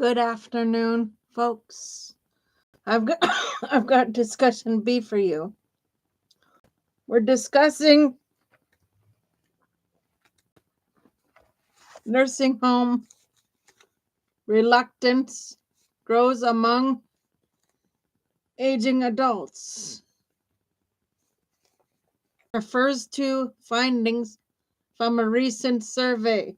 Good afternoon, folks. I've got I've got discussion B for you. We're discussing nursing home reluctance grows among aging adults. Refers to findings from a recent survey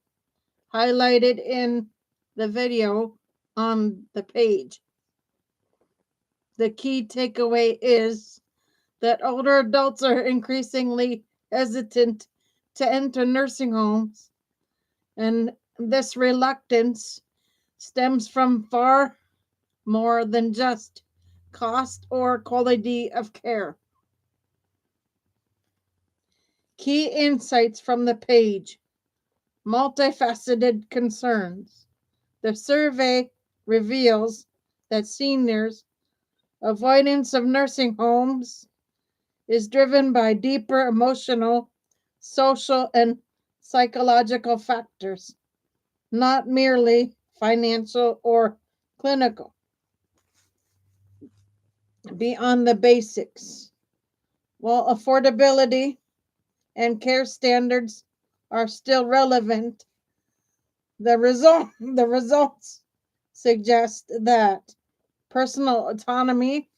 highlighted in the video on the page. The key takeaway is that older adults are increasingly hesitant to enter nursing homes, and this reluctance stems from far more than just cost or quality of care. Key insights from the page: multifaceted concerns. The survey reveals that seniors' avoidance of nursing homes is driven by deeper emotional, social, and psychological factors, not merely financial or clinical. Beyond the basics, while affordability and care standards are still relevant, the results suggest that personal autonomy,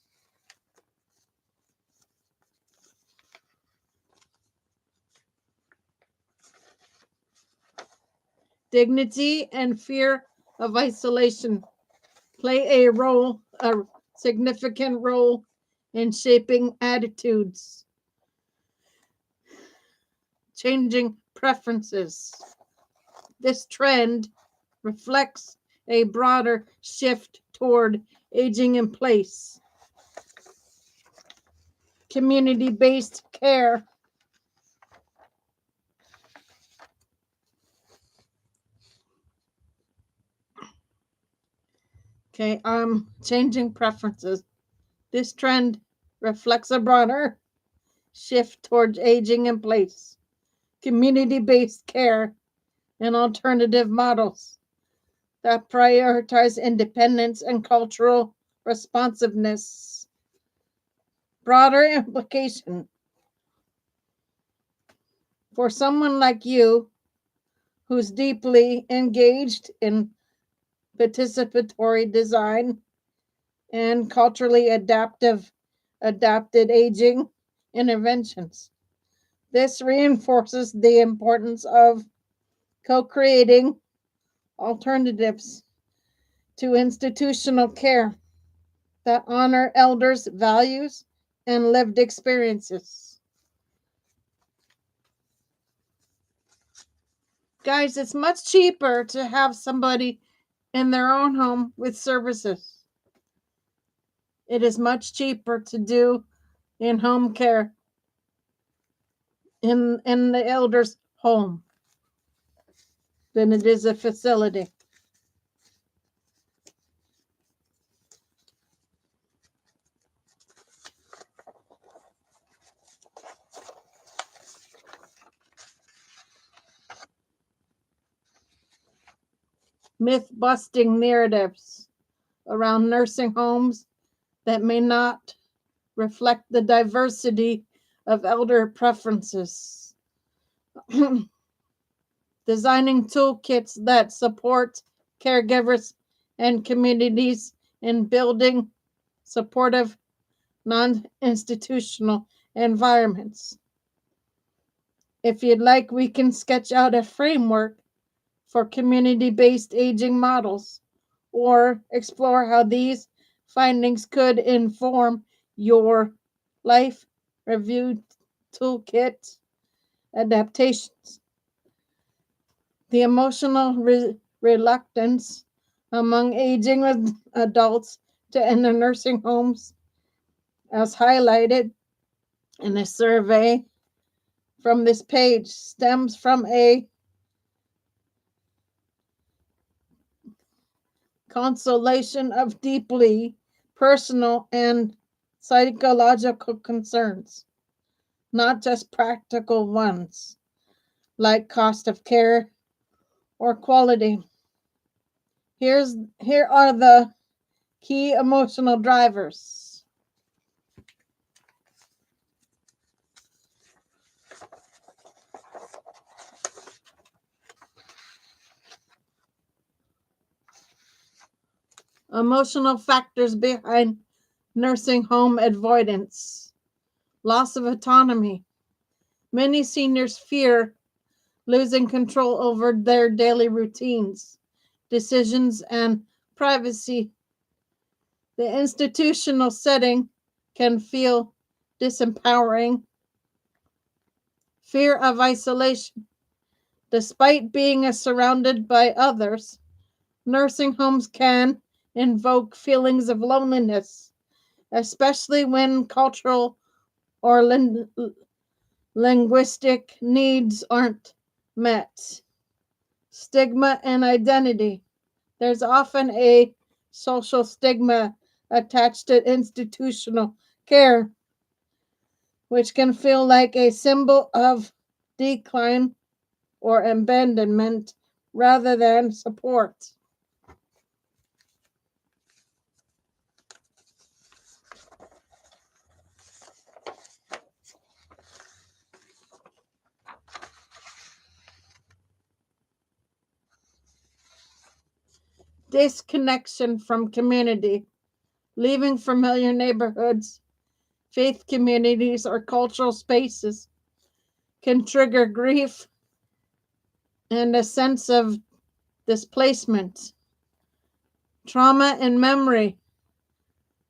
dignity, and fear of isolation play a significant role in shaping attitudes, changing preferences. This trend reflects a broader shift toward aging in place, community-based care, changing preferences. This trend reflects a broader shift towards aging in place, community-based care, and alternative models that prioritize independence and cultural responsiveness. Broader implication: for someone like you who's deeply engaged in participatory design and culturally adapted aging interventions, this reinforces the importance of co-creating alternatives to institutional care that honor elders' values and lived experiences. Guys, it's much cheaper to have somebody in their own home with services. It is much cheaper to do in home care in the elder's home than it is a facility. Myth-busting narratives around nursing homes that may not reflect the diversity of elder preferences. Designing toolkits that support caregivers and communities in building supportive, non-institutional environments. If you'd like, we can sketch out a framework for community-based aging models, or explore how these findings could inform your life review toolkit adaptations. The emotional reluctance among aging adults to enter nursing homes, as highlighted in a survey from this page, stems from a constellation of deeply personal and psychological concerns, not just practical ones like cost of care or quality. Here are the key emotional drivers. Emotional factors behind nursing home avoidance. Loss of autonomy. Many seniors fear losing control over their daily routines, decisions, and privacy. The institutional setting can feel disempowering. Fear of isolation. Despite being surrounded by others, nursing homes can invoke feelings of loneliness, especially when cultural or linguistic needs aren't met. Stigma and identity. There's often a social stigma attached to institutional care, which can feel like a symbol of decline or abandonment rather than support. Disconnection from community, leaving familiar neighborhoods, faith communities, or cultural spaces can trigger grief and a sense of displacement. Trauma and memory.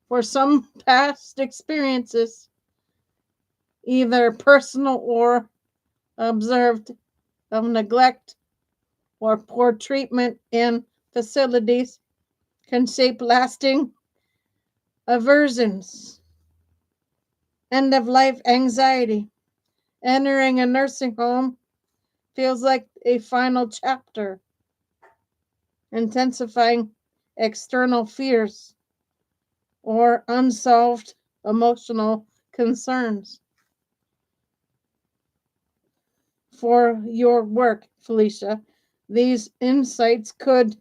For some past experiences, either personal or observed, of neglect or poor treatment in facilities can shape lasting aversions. End of life anxiety. Entering a nursing home feels like a final chapter, intensifying external fears or unsolved emotional concerns. For your work, Felicia, these insights could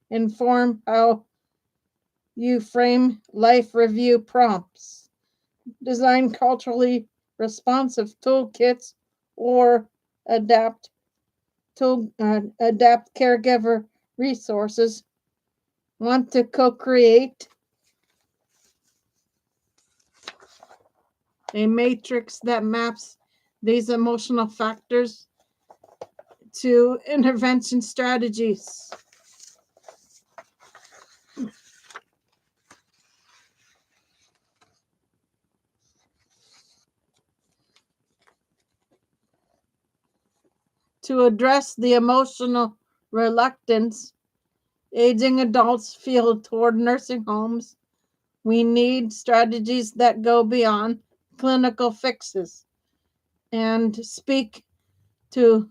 inform how you frame life review prompts, design culturally responsive toolkits, or adapt adapt caregiver resources. Want to co-create a matrix that maps these emotional factors to intervention strategies. To address the emotional reluctance aging adults feel toward nursing homes, we need strategies that go beyond clinical fixes and speak to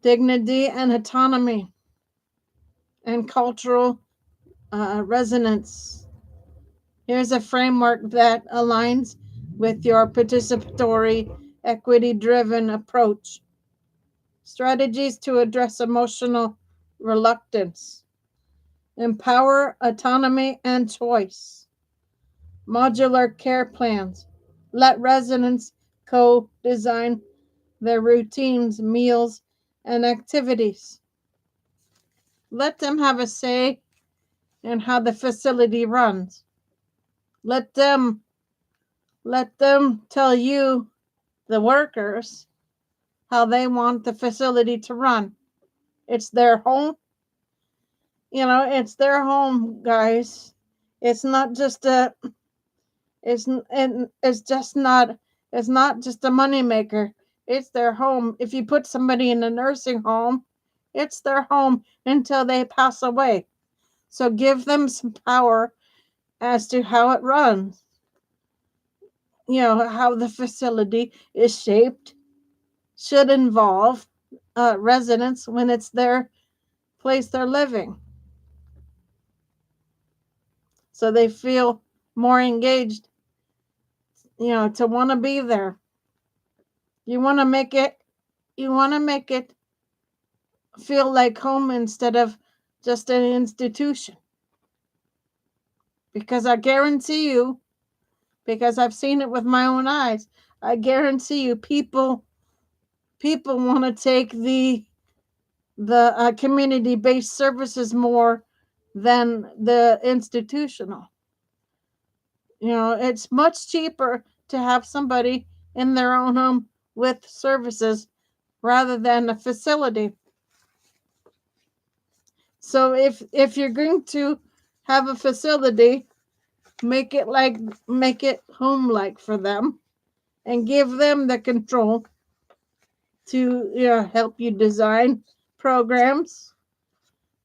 dignity and autonomy and cultural resonance. Here's a framework that aligns with your participatory, equity driven approach. Strategies to address emotional reluctance, empower autonomy and choice, modular care plans, let residents co design their routines, meals, and activities. Let them have a say in how the facility runs. Let them tell you, the workers, how they want the facility to run. It's their home. It's their home, guys. It's not just a it's just not it's not just a moneymaker. It's their home. If you put somebody in a nursing home, it's their home until they pass away. So give them some power as to how it runs. How the facility is shaped should involve residents when it's their place they're living. So they feel more engaged, to want to be there. You want to make it you want to make it feel like home instead of just an institution. Because I guarantee you, because I've seen it with my own eyes, I guarantee you people want to take the community-based services more than the institutional. It's much cheaper to have somebody in their own home with services rather than a facility. So if you're going to have a facility, make it home like for them, and give them the control to help you design programs,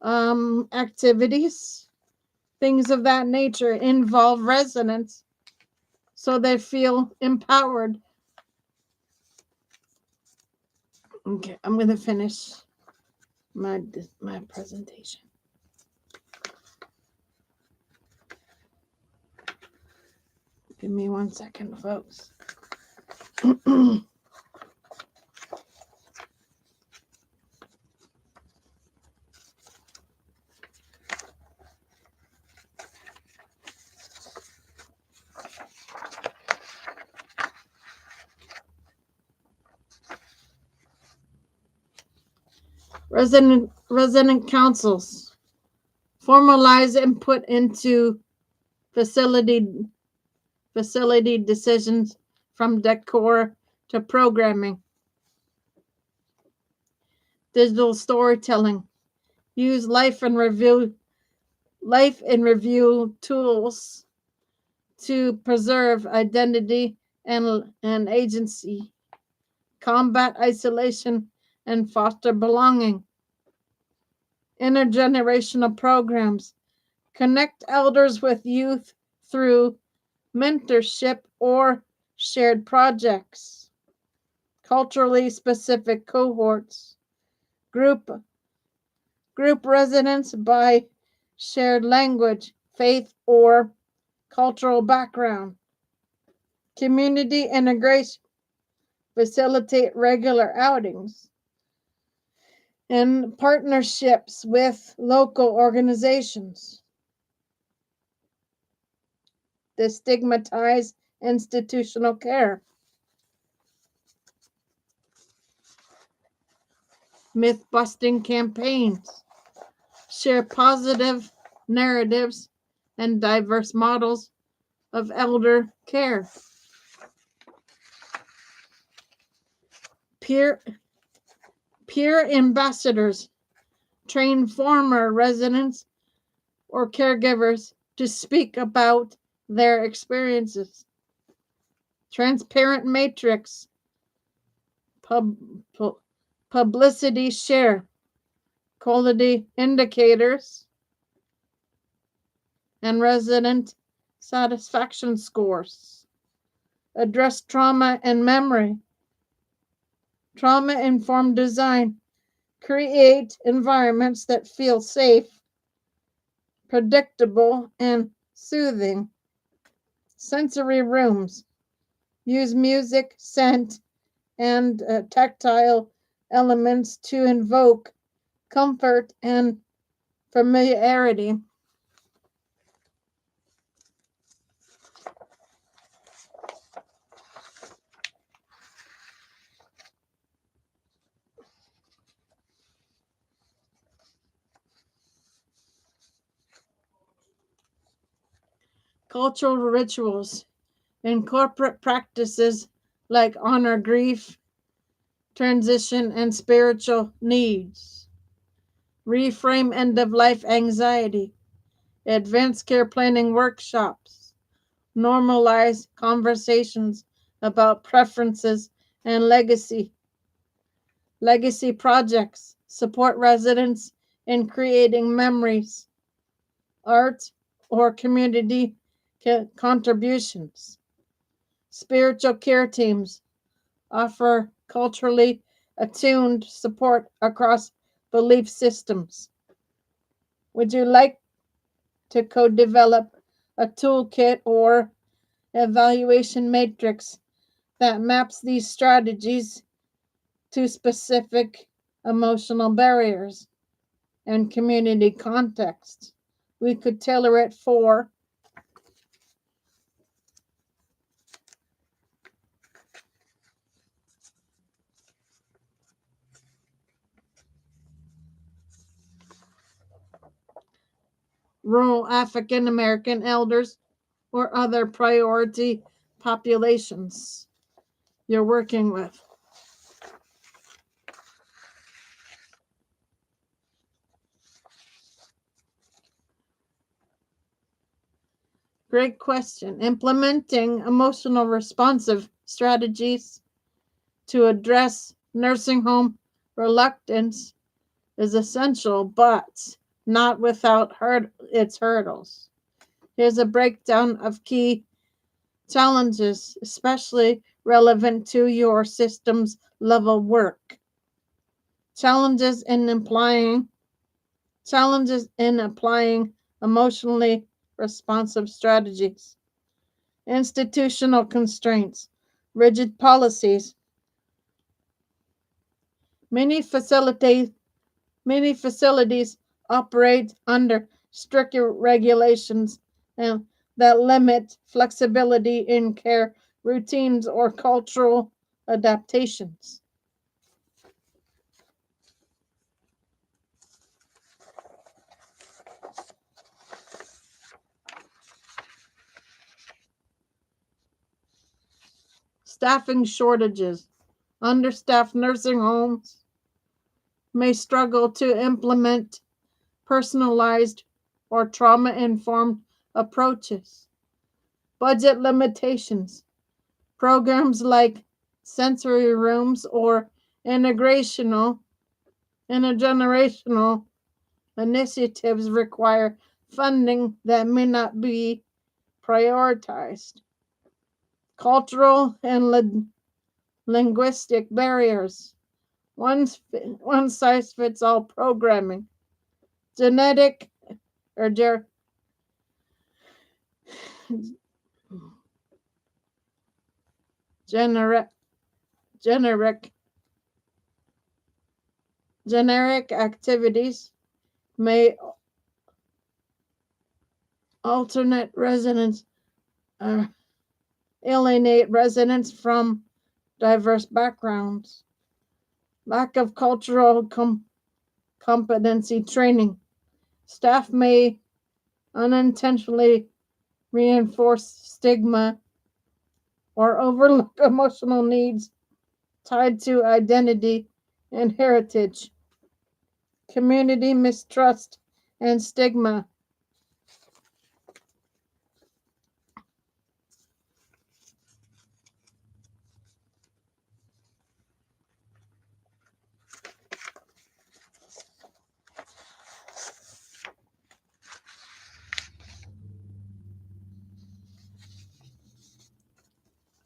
activities, things of that nature. Involve residents so they feel empowered. Okay, I'm going to finish my presentation. Give me 1 second, folks. Resident councils formalize input into facility decisions, from decor to programming. Digital storytelling. Use life and review tools to preserve identity and agency, combat isolation, and foster belonging. Intergenerational programs. Connect elders with youth through mentorship or shared projects. Culturally specific cohorts. Group residents by shared language, faith, or cultural background. Community integration. Facilitate regular outings and partnerships with local organizations. Destigmatize institutional care. Myth-busting campaigns. Share positive narratives and diverse models of elder care. Peer ambassadors. Train former residents or caregivers to speak about their experiences. Transparent matrix. Publicity share. Quality indicators and resident satisfaction scores. Address trauma and memory. Trauma-informed design. Create environments that feel safe, predictable, and soothing. Sensory rooms. Use music, scent, and tactile elements to invoke comfort and familiarity. Cultural rituals. Incorporate practices like honor grief, transition, and spiritual needs. Reframe end-of-life anxiety. Advanced care planning workshops. Normalize conversations about preferences and legacy. Legacy projects. Support residents in creating memories, art, or community contributions. Spiritual care teams offer culturally attuned support across belief systems. Would you like to co-develop a toolkit or evaluation matrix that maps these strategies to specific emotional barriers? and community context. We could tailor it for rural African American elders or other priority populations you're working with. Great question. Implementing emotional responsive strategies to address nursing home reluctance is essential, but not without its hurdles. Here's a breakdown of key challenges, especially relevant to your systems level work. Challenges in applying emotionally responsive strategies. Institutional constraints, rigid policies. Many facilities Many facilities operate under stricter regulations and that limit flexibility in care routines or cultural adaptations. Staffing shortages. Understaffed nursing homes may struggle to implement personalized or trauma informed approaches. Budget limitations. Programs like sensory rooms or integrational intergenerational initiatives require funding that may not be prioritized. Cultural and linguistic barriers. One, one size fits all programming. Genetic or generic, generic, generic activities may alternate residents, uh, alienate residents from diverse backgrounds. Lack of cultural competency training. Staff may unintentionally reinforce stigma or overlook emotional needs tied to identity and heritage. Community mistrust and stigma.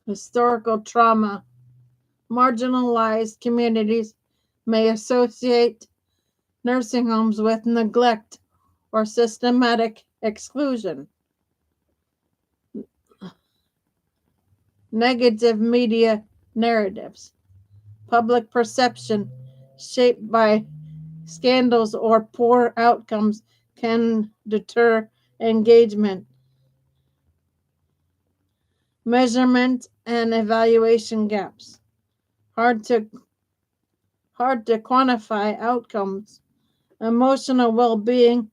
Historical trauma. Marginalized communities may associate nursing homes with neglect or systematic exclusion. Negative media narratives. Public perception shaped by scandals or poor outcomes can deter engagement. Measurement and evaluation gaps. Hard to quantify outcomes. Emotional well-being,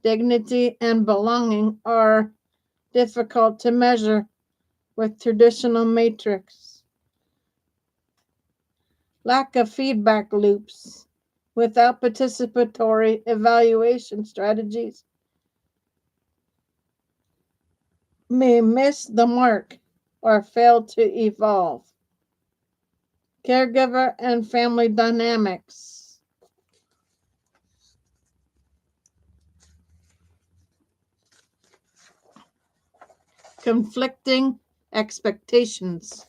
dignity, and belonging are difficult to measure with traditional metrics. Lack of feedback loops. Without participatory evaluation strategies, may miss the mark or fail to evolve. Caregiver and family dynamics. Conflicting expectations.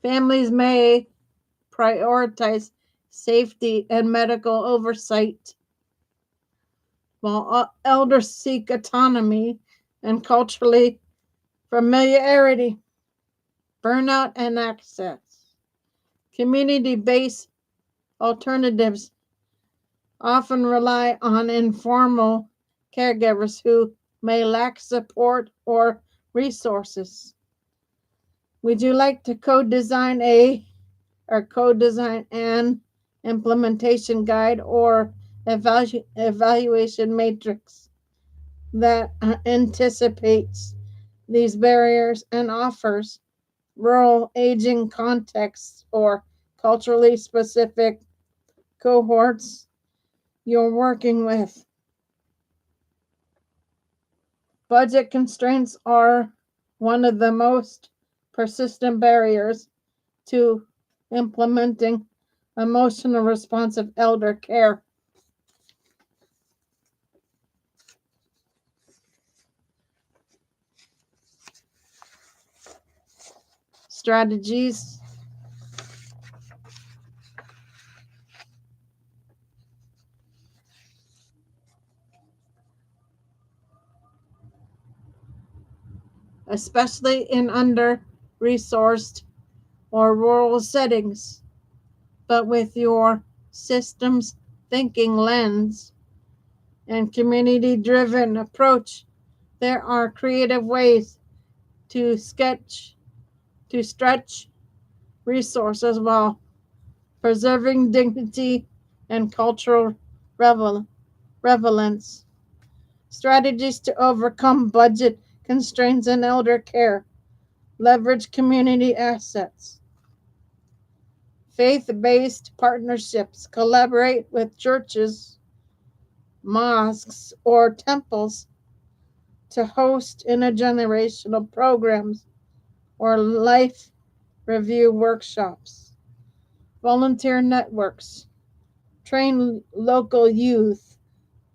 Families may prioritize safety and medical oversight, while elders seek autonomy and culturally familiarity. burnout and access. Community based alternatives often rely on informal caregivers who may lack support or resources. Would you like to co-design an implementation guide or evaluation matrix that anticipates these barriers and offers rural aging contexts or culturally specific cohorts you're working with? Budget constraints are one of the most persistent barriers to implementing emotional responsive elder care strategies. Especially in under resourced or rural settings. But with your systems thinking lens and community driven approach, there are creative ways to stretch resources while preserving dignity and cultural revel- relevance. Strategies to overcome budget constraints in elder care. Leverage community assets. Faith based partnerships. Collaborate with churches, mosques, or temples to host intergenerational programs or life review workshops. Volunteer networks. Train local youth,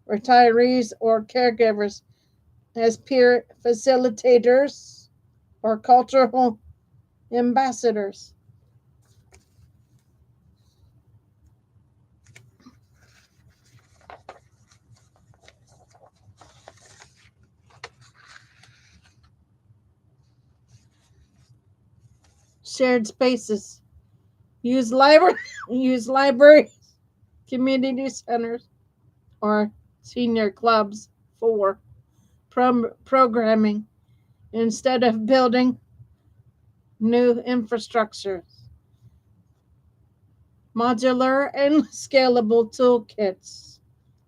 retirees, or caregivers as peer facilitators or cultural ambassadors. Shared spaces. Use library use libraries, community centers, or senior clubs for programming instead of building new infrastructure. Modular and scalable toolkits.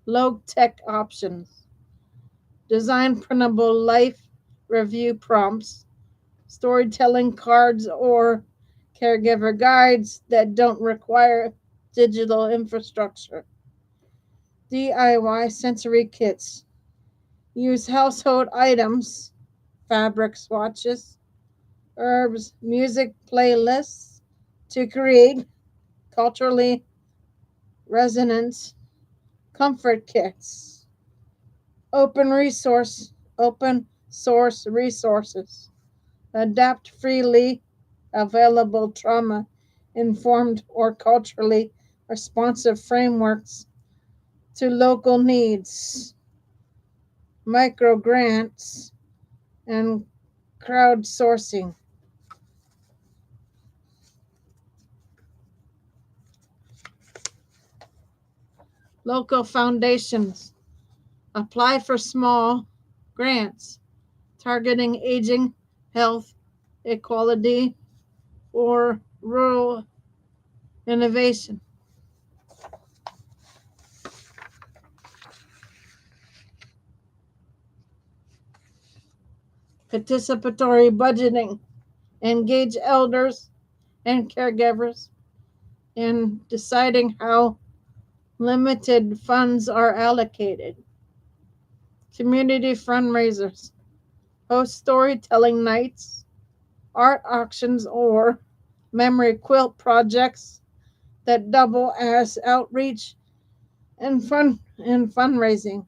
Low tech options. Design printable life review prompts, storytelling cards, or caregiver guides that don't require digital infrastructure. DIY sensory kits. Use household items, fabric swatches, herbs, music playlists to create culturally resonant comfort kits. Open source resources. Adapt freely available trauma informed or culturally responsive frameworks to local needs. Micro grants and crowdsourcing. Local foundations apply for small grants targeting aging, health, equality, or rural innovation. Participatory budgeting. Engage elders and caregivers in deciding how limited funds are allocated. Community fundraisers. Host storytelling nights, art auctions, or memory quilt projects that double as outreach and fundraising.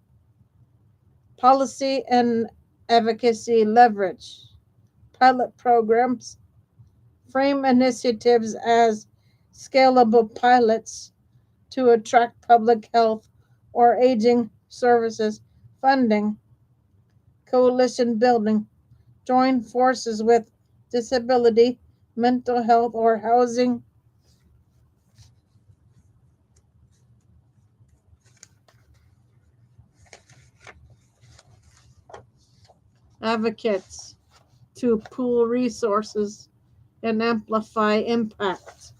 Policy and advocacy leverage. Pilot programs. Frame initiatives as scalable pilots to attract public health or aging services funding. Coalition building. Join forces with disability mental health, or housing advocates to pool resources and amplify impact.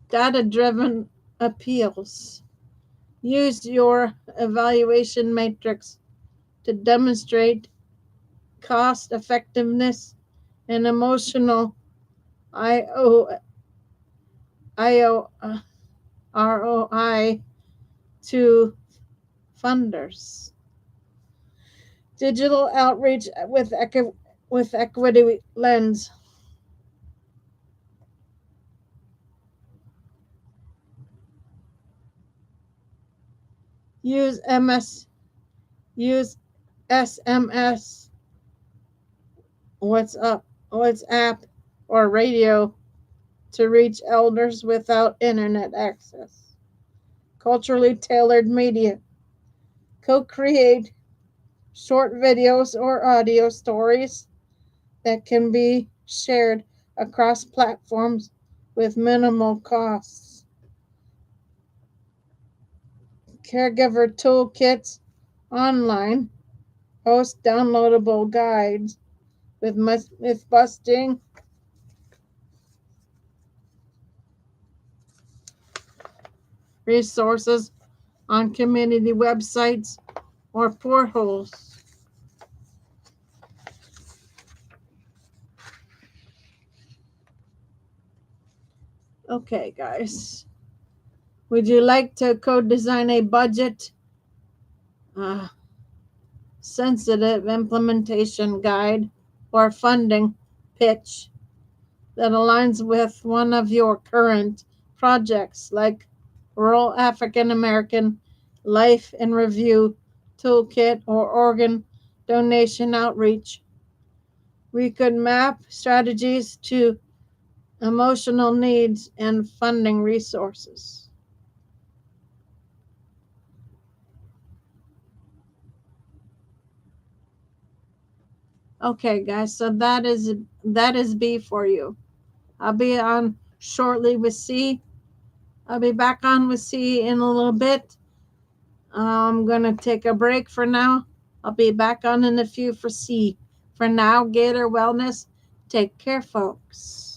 Data driven appeals. Use your evaluation matrix to demonstrate cost effectiveness and emotional IO, IO, ROI to funders. Digital outreach with equity lens. Use MS, use SMS, WhatsApp, or radio to reach elders without internet access. Culturally tailored media. Co create short videos or audio stories that can be shared across platforms with minimal costs. Caregiver toolkits online. Host downloadable guides with myth busting resources on community websites or portals. Okay, guys. Would you like to co design a budget uh, sensitive implementation guide or funding pitch that aligns with one of your current projects, like Rural African American Life in Review Toolkit or Organ Donation Outreach? We could map strategies to emotional needs and funding resources. Okay, guys, so that is B for you. I'll be on shortly with C. I'll be back on with C in a little bit. I'm gonna take a break for now. I'll be back on in a few for C. For now, Gator Wellness. Take care, folks.